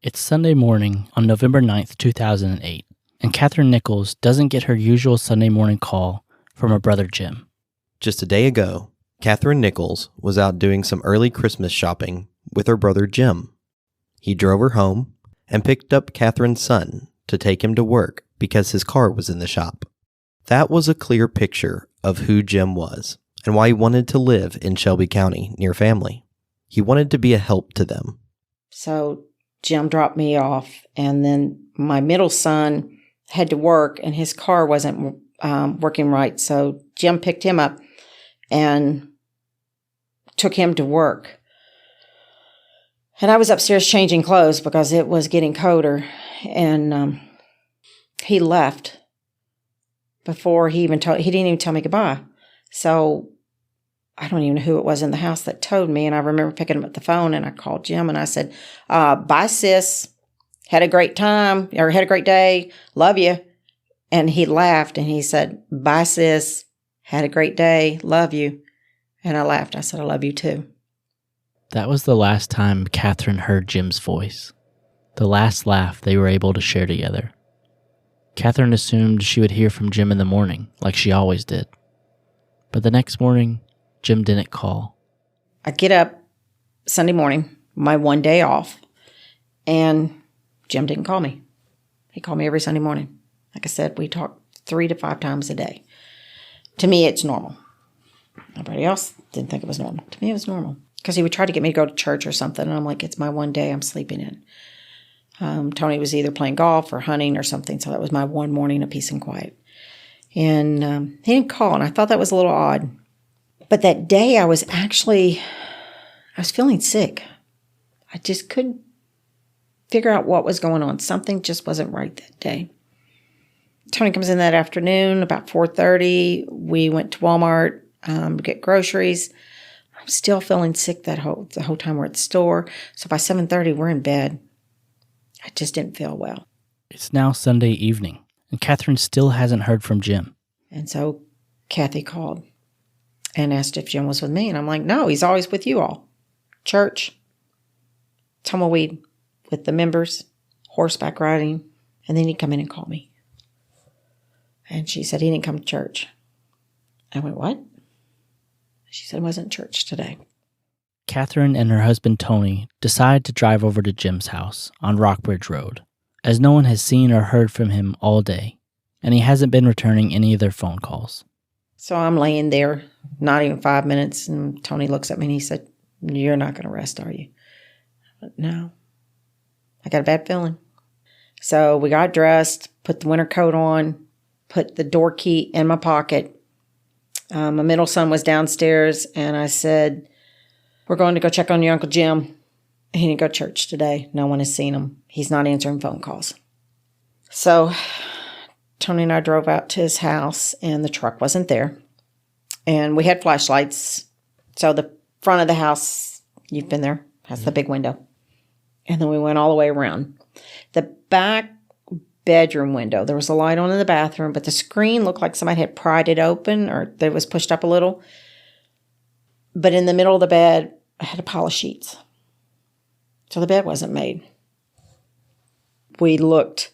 It's Sunday morning on November 9th, 2008, and Catherine Nichols doesn't get her usual Sunday morning call from her brother Jim. Just a day ago, Catherine Nichols was out doing some early Christmas shopping with her brother Jim. He drove her home and picked up Catherine's son to take him to work because his car was in the shop. That was a clear picture of who Jim was and why he wanted to live in Shelby County near family. He wanted to be a help to them. So Jim dropped me off, and then my middle son had to work, and his car wasn't working right. So Jim picked him up and took him to work. And I was upstairs changing clothes because it was getting colder, and he left before he didn't even tell me goodbye. So I don't even know who it was in the house that towed me. And I remember picking up the phone, and I called Jim and I said, bye, sis. Had a great time, or had a great day. Love you. And he laughed and he said, bye, sis. Had a great day. Love you. And I laughed. I said, I love you too. That was the last time Catherine heard Jim's voice. The last laugh they were able to share together. Catherine assumed she would hear from Jim in the morning, like she always did. But the next morning, Jim didn't call. I get up Sunday morning, my one day off, and Jim didn't call me. He called me every Sunday morning. Like I said, we talk 3 to 5 times a day. To me, it's normal. Everybody else didn't think it was normal. To me, it was normal. Because he would try to get me to go to church or something, and I'm like, it's my one day I'm sleeping in. Tony was either playing golf or hunting or something, so that was my one morning of peace and quiet. And he didn't call, and I thought that was a little odd. But that day I was feeling sick. I just couldn't figure out what was going on. Something just wasn't right that day. Tony comes in that afternoon, about 4:30. We went to Walmart to get groceries. I'm still feeling sick the whole time we're at the store. So by 7:30, we're in bed. I just didn't feel well. It's now Sunday evening, and Catherine still hasn't heard from Jim. And so Kathy called and asked if Jim was with me. And I'm like, no, he's always with you all. Church, tumbleweed with the members, horseback riding, and then he'd come in and call me. And she said he didn't come to church. I went, what? She said he wasn't at church today. Catherine and her husband Tony decide to drive over to Jim's house on Rockbridge Road, as no one has seen or heard from him all day, and he hasn't been returning any of their phone calls. So I'm laying there, not even 5 minutes, and Tony looks at me and he said, you're not going to rest, are you? I went, no. I got a bad feeling. So we got dressed, put the winter coat on, put the door key in my pocket. My middle son was downstairs, and I said, we're going to go check on your Uncle Jim. He didn't go to church today. No one has seen him. He's not answering phone calls. So Tony and I drove out to his house, and the truck wasn't there. And we had flashlights. So the front of the house, you've been there, has the big window. And then we went all the way around. The back bedroom window, there was a light on in the bathroom, but the screen looked like somebody had pried it open, or it was pushed up a little. But in the middle of the bed, I had a pile of sheets. So the bed wasn't made. We looked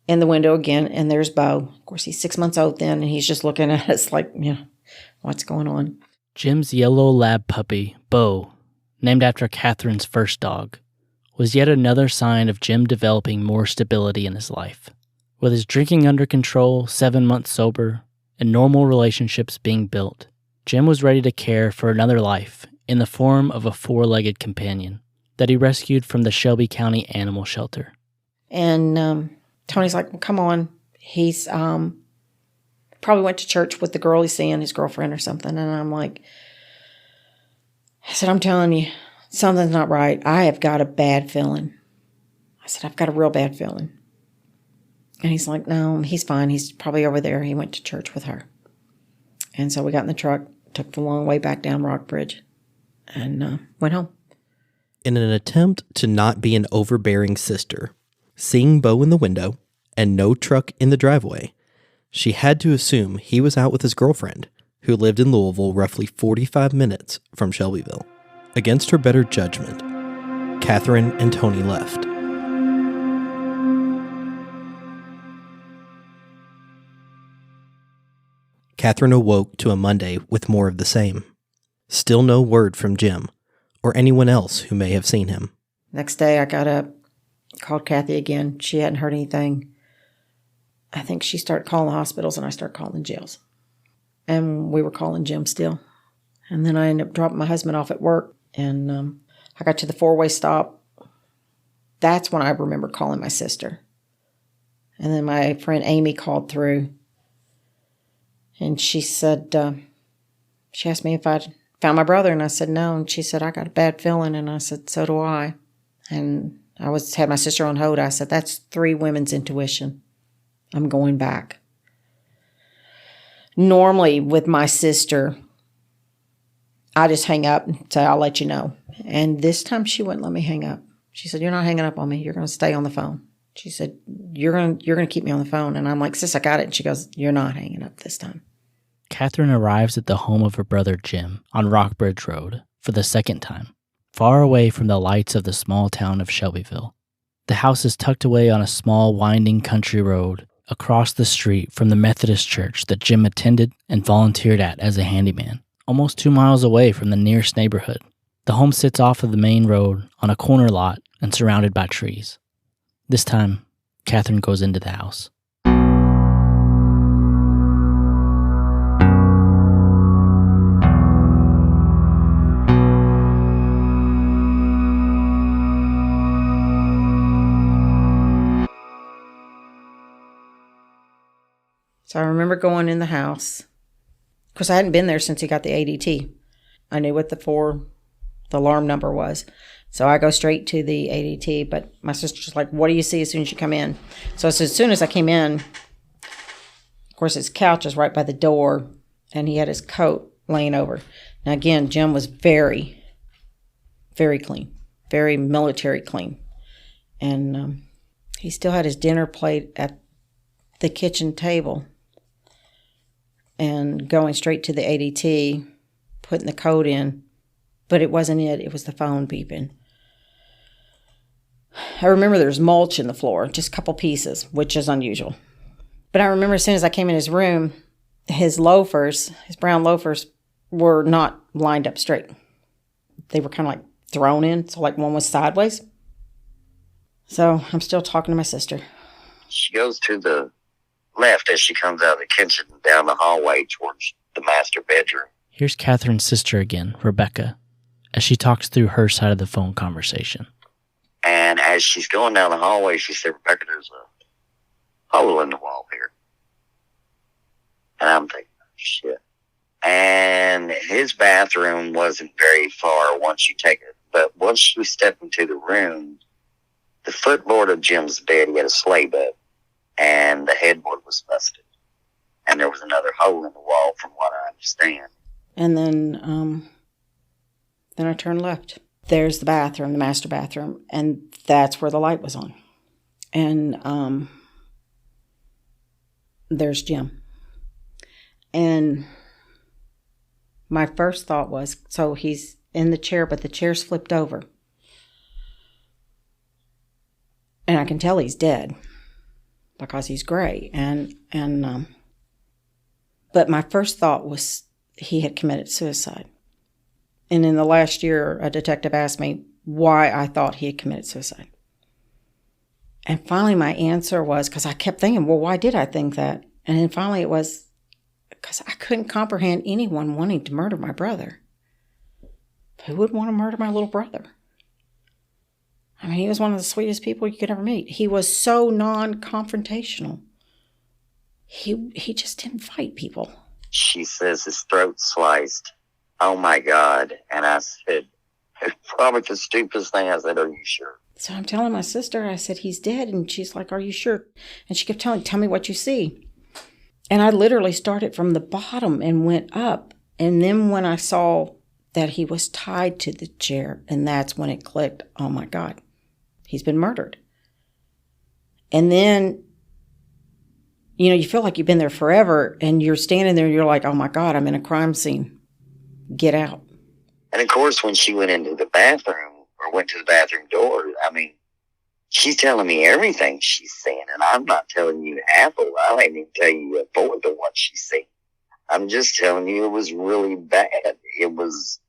in the window again, and there's Bo. Of course, he's 6 months old then, and he's just looking at us like, what's going on? Jim's yellow lab puppy, Bo, named after Catherine's first dog, was yet another sign of Jim developing more stability in his life. With his drinking under control, 7 months sober, and normal relationships being built, Jim was ready to care for another life in the form of a 4-legged companion that he rescued from the Shelby County Animal Shelter. And Tony's like, well, come on. He's probably went to church with the girl he's seeing, his girlfriend or something. And I'm like, I said, I'm telling you, something's not right. I have got a bad feeling. I said, I've got a real bad feeling. And he's like, no, he's fine. He's probably over there. He went to church with her. And so we got in the truck, took the long way back down Rockbridge, and went home. In an attempt to not be an overbearing sister, seeing Bo in the window and no truck in the driveway, she had to assume he was out with his girlfriend, who lived in Louisville roughly 45 minutes from Shelbyville. Against her better judgment, Catherine and Tony left. Catherine awoke to a Monday with more of the same. Still no word from Jim or anyone else who may have seen him. Next day, I got up, called Kathy again. She hadn't heard anything. I think she started calling the hospitals, and I started calling the jails. And we were calling Jim still. And then I ended up dropping my husband off at work, and I got to the four-way stop. That's when I remember calling my sister. And then my friend Amy called through, and she said, she asked me if I'd found my brother, and I said no. And she said, I got a bad feeling, and I said, so do I. And I had my sister on hold. I said, that's 3 women's intuition. I'm going back. Normally, with my sister, I just hang up and say, I'll let you know. And this time she wouldn't let me hang up. She said, you're not hanging up on me. You're going to stay on the phone. She said, you're going to keep me on the phone. And I'm like, sis, I got it. And she goes, you're not hanging up this time. Catherine arrives at the home of her brother Jim on Rockbridge Road for the second time, far away from the lights of the small town of Shelbyville. The house is tucked away on a small, winding country road across the street from the Methodist church that Jim attended and volunteered at as a handyman, almost 2 miles away from the nearest neighborhood. The home sits off of the main road on a corner lot and surrounded by trees. This time, Catherine goes into the house. So I remember going in the house. Of course, I hadn't been there since he got the ADT. I knew what the alarm number was. So I go straight to the ADT, but my sister's like, what do you see as soon as you come in? So as soon as I came in, of course, his couch is right by the door, and he had his coat laying over. Now, again, Jim was very, very clean, very military clean. And he still had his dinner plate at the kitchen table. And going straight to the ADT, putting the code in, but it wasn't it. It was the phone beeping. I remember there was mulch in the floor, just a couple pieces, which is unusual. But I remember as soon as I came in his room, his brown loafers, were not lined up straight. They were kind of like thrown in, so like one was sideways. So I'm still talking to my sister. She goes to the left as she comes out of the kitchen down the hallway towards the master bedroom. Here's Catherine's sister again, Rebecca, as she talks through her side of the phone conversation. And as she's going down the hallway, she said, Rebecca, there's a hole in the wall here. And I'm thinking, shit. And his bathroom wasn't very far once you take it. But once you step into the room, the footboard of Jim's bed, he had a sleigh bed. And the headboard was busted. And there was another hole in the wall from what I understand. And then I turned left. There's the bathroom, the master bathroom, and that's where the light was on. And there's Jim. And my first thought was, so he's in the chair, but the chair's flipped over. And I can tell he's dead. Because he's gray, but my first thought was he had committed suicide. And in the last year, a detective asked me why I thought he had committed suicide. And finally my answer was, because I kept thinking, well, why did I think that? And then finally it was, because I couldn't comprehend anyone wanting to murder my brother. Who would want to murder my little brother? I mean, he was one of the sweetest people you could ever meet. He was so non-confrontational. He just didn't fight people. She says his throat sliced. Oh, my God. And I said, it's probably the stupidest thing. I said, are you sure? So I'm telling my sister, I said, he's dead. And she's like, are you sure? And she kept tell me what you see. And I literally started from the bottom and went up. And then when I saw that he was tied to the chair, and that's when it clicked, oh, my God. He's been murdered. And then, you feel like you've been there forever, and you're standing there and you're like, oh my God, I'm in a crime scene. Get out. And of course, when she went into the bathroom, or went to the bathroom door, I mean, she's telling me everything she's seen, and I'm not telling you half of it. I ain't even tell you a fourth of what she's seen. I'm just telling you, it was really bad. It was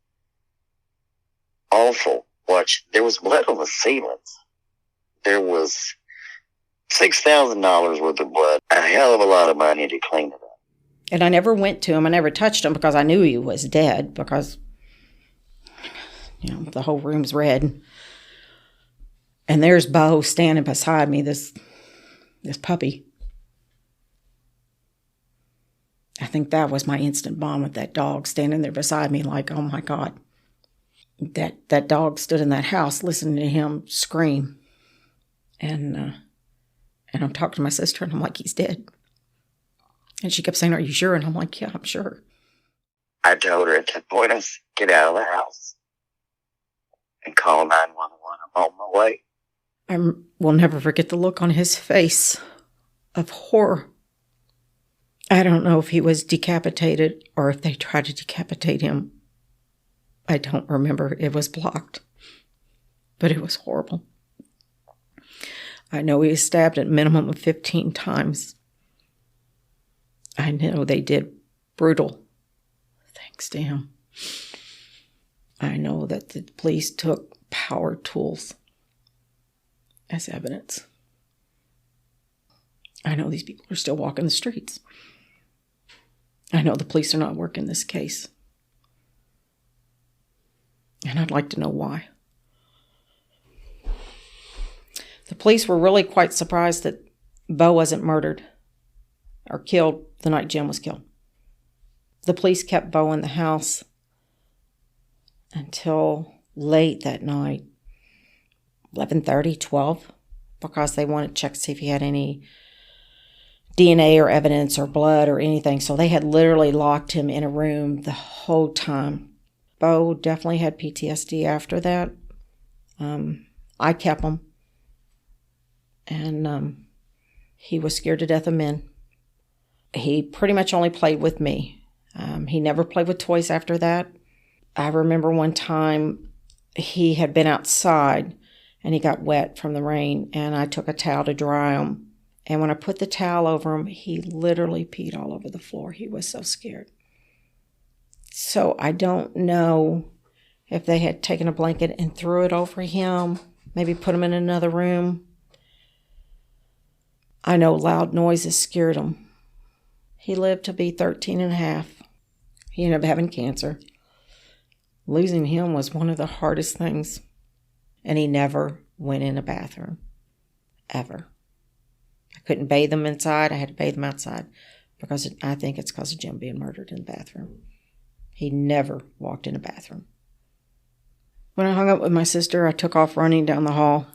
awful. Watch, there was blood on the ceilings. There was $6,000 worth of blood. A hell of a lot of money to clean it up. And I never went to him. I never touched him because I knew he was dead because, the whole room's red. And there's Bo standing beside me, this puppy. I think that was my instant bond with that dog standing there beside me like, oh my God. That dog stood in that house listening to him scream. And I'm talking to my sister and I'm like, he's dead. And she kept saying, are you sure? And I'm like, yeah, I'm sure. I told her at that point, I said, get out of the house and call 911. I'm on my way. I will never forget the look on his face of horror. I don't know if he was decapitated or if they tried to decapitate him. I don't remember. It was blocked. But it was horrible. I know he was stabbed at a minimum of 15 times. I know they did brutal things to him. I know that the police took power tools as evidence. I know these people are still walking the streets. I know the police are not working this case. And I'd like to know why. The police were really quite surprised that Bo wasn't murdered or killed the night Jim was killed. The police kept Bo in the house until late that night, 11:30, 12, because they wanted to check to see if he had any DNA or evidence or blood or anything. So they had literally locked him in a room the whole time. Bo definitely had PTSD after that. I kept him. And he was scared to death of men. He pretty much only played with me. He never played with toys after that. I remember one time he had been outside and he got wet from the rain, and I took a towel to dry him. And when I put the towel over him, he literally peed all over the floor. He was so scared. So I don't know if they had taken a blanket and threw it over him, maybe put him in another room. I know loud noises scared him. He lived to be 13 and a half. He ended up having cancer. Losing him was one of the hardest things. And he never went in a bathroom. Ever. I couldn't bathe him inside. I had to bathe him outside. Because I think it's because of Jim being murdered in the bathroom. He never walked in a bathroom. When I hung up with my sister, I took off running down the hall.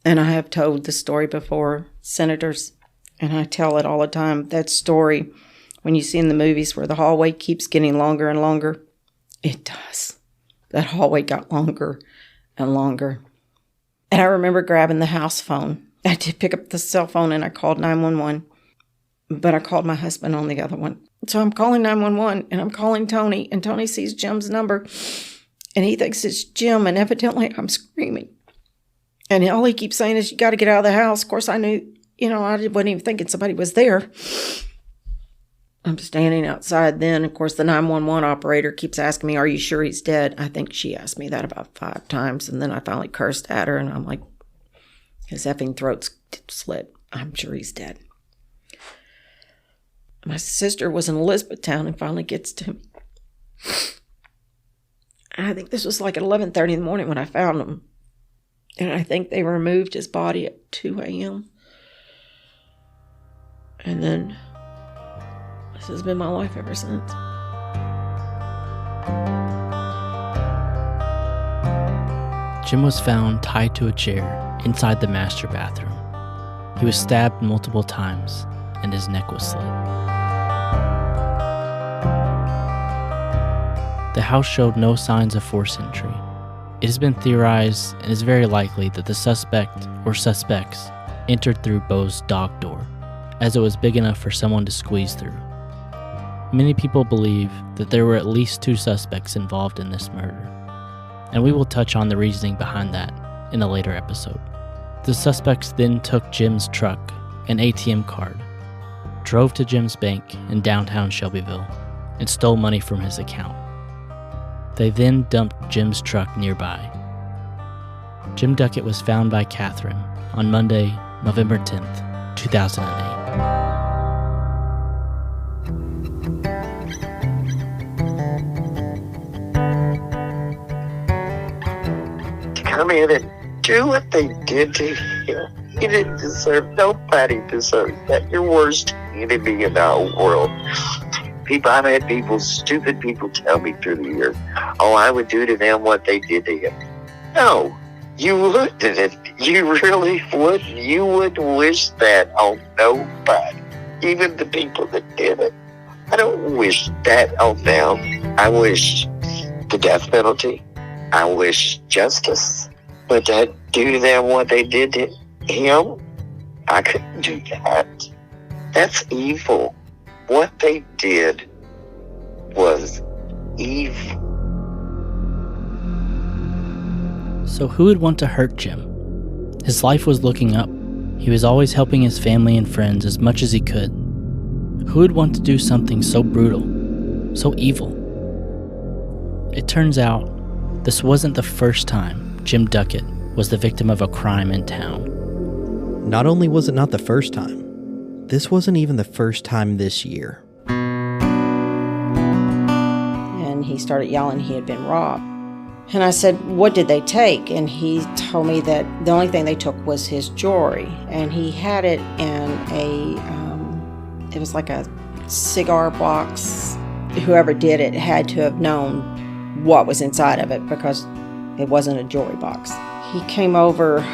And I have told the story before, senators, and I tell it all the time. That story, when you see in the movies where the hallway keeps getting longer and longer, it does. That hallway got longer and longer. And I remember grabbing the house phone. I did pick up the cell phone and I called 911, but I called my husband on the other one. So I'm calling 911 and I'm calling Tony, and Tony sees Jim's number and he thinks it's Jim, and evidently I'm screaming. And all he keeps saying is, you got to get out of the house. Of course, I knew, I wasn't even thinking somebody was there. I'm standing outside then. Of course, the 911 operator keeps asking me, are you sure he's dead? I think she asked me that about 5 times. And then I finally cursed at her, and I'm like, his effing throat's slit. I'm sure he's dead. My sister was in Elizabethtown and finally gets to me. I think this was like at 11:30 in the morning when I found him. And I think they removed his body at 2 a.m. And then this has been my life ever since. Jim was found tied to a chair inside the master bathroom. He was stabbed multiple times and his neck was slit. The house showed no signs of forced entry. It has been theorized and is very likely that the suspect or suspects entered through Bo's dog door, as it was big enough for someone to squeeze through. Many people believe that there were at least 2 suspects involved in this murder, and we will touch on the reasoning behind that in a later episode. The suspects then took Jim's truck and ATM card, drove to Jim's bank in downtown Shelbyville and stole money from his account. They then dumped Jim's truck nearby. Jim Duckett was found by Catherine on Monday, November 10th, 2008. To come in and do what they did to him. He didn't deserve, nobody deserves that. Your worst enemy in our world. I've had stupid people tell me through the years, oh, I would do to them what they did to him. No, you wouldn't. You really wouldn't. You wouldn't wish that on nobody, even the people that did it. I don't wish that on them. I wish the death penalty. I wish justice. But to do to them what they did to him, I couldn't do that. That's evil. What they did was evil. So who would want to hurt Jim? His life was looking up. He was always helping his family and friends as much as he could. Who would want to do something so brutal, so evil? It turns out this wasn't the first time Jim Duckett was the victim of a crime in town. Not only was it not the first time, this wasn't even the first time this year. And he started yelling he had been robbed. And I said, what did they take? And he told me that the only thing they took was his jewelry. And he had it in it was like a cigar box. Whoever did it had to have known what was inside of it because it wasn't a jewelry box. He came over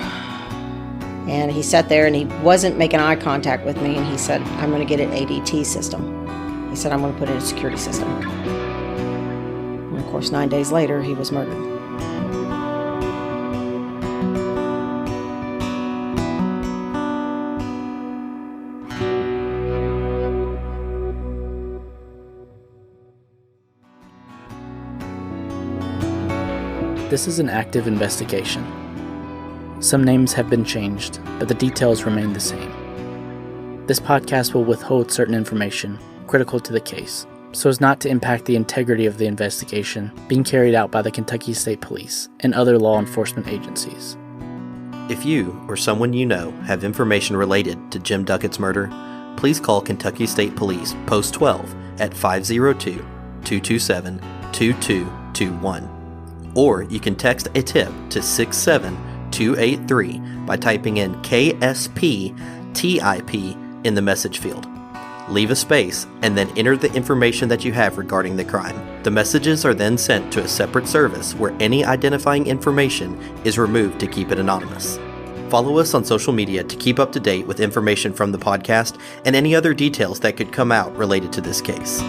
and he sat there and he wasn't making eye contact with me, and he said, I'm going to get an ADT system. He said, I'm going to put in a security system. And of course, 9 days later, he was murdered. This is an active investigation. Some names have been changed, but the details remain the same. This podcast will withhold certain information critical to the case, so as not to impact the integrity of the investigation being carried out by the Kentucky State Police and other law enforcement agencies. If you or someone you know have information related to Jim Duckett's murder, please call Kentucky State Police Post 12 at 502-227-2221. Or you can text a tip to 67283 by typing in KSPTIP in the message field. Leave a space and then enter the information that you have regarding the crime. The messages are then sent to a separate service where any identifying information is removed to keep it anonymous. Follow us on social media to keep up to date with information from the podcast and any other details that could come out related to this case.